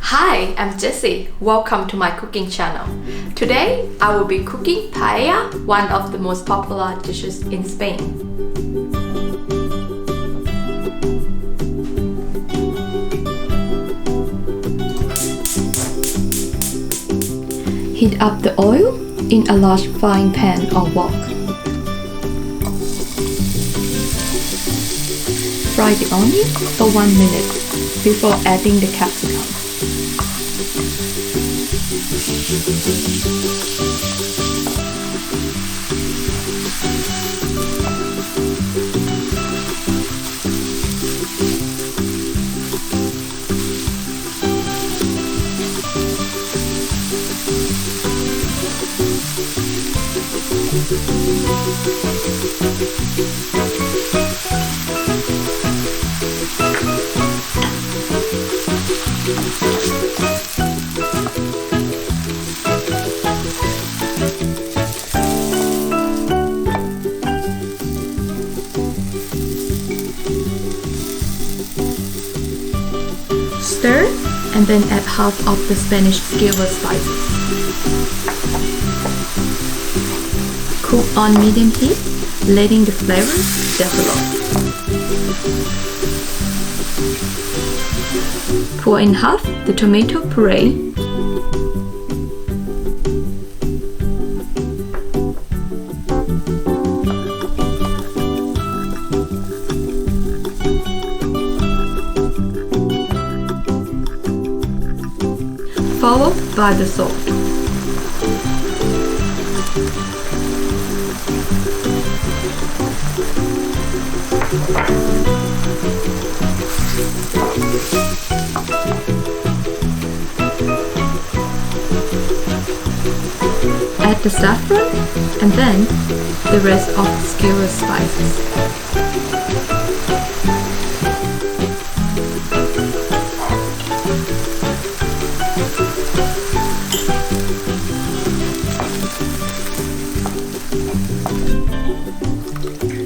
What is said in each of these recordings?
Hi, I'm Jessie. Welcome to my cooking channel. Today, I will be cooking paella, one of the most popular dishes in Spain. Heat up the oil in a large frying pan or wok. Fry the onion for 1 minute before adding the capsicum. Stir and then add half of the Spanish skewer spices. Cook on medium heat, letting the flavors develop. Pour in half the tomato puree. Followed by the salt. Add the saffron and then the rest of the skewer spices.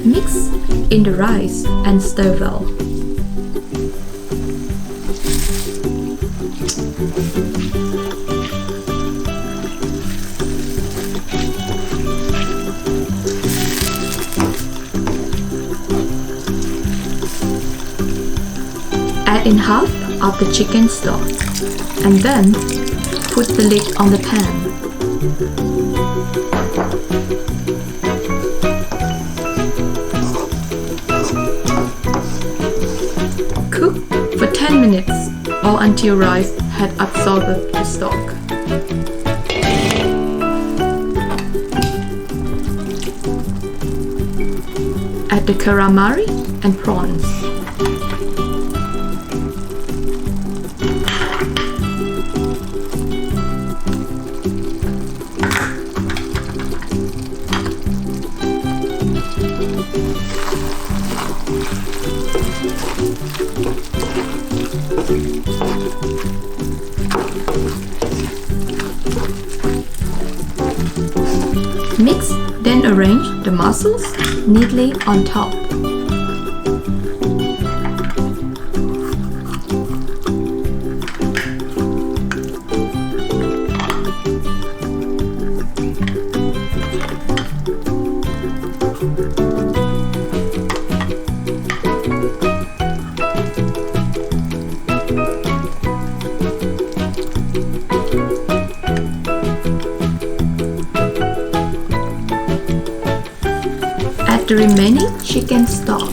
Mix in the rice and stir well. Add in half of the chicken stock and then put the lid on the pan. Cook for 10 minutes or until rice had absorbed the stock. Add the calamari and prawns. Mix, then arrange the mussels neatly on top. Add the remaining chicken stock.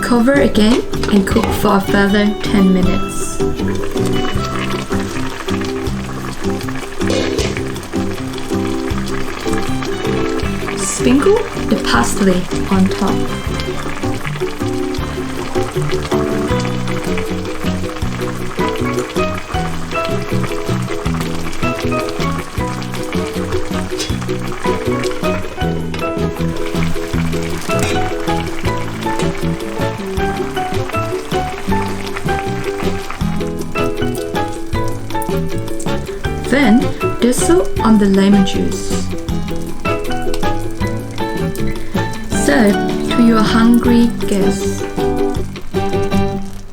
Cover again and cook for a further 10 minutes. Sprinkle the parsley on top. Then drizzle on the lemon juice. Serve to your hungry guests.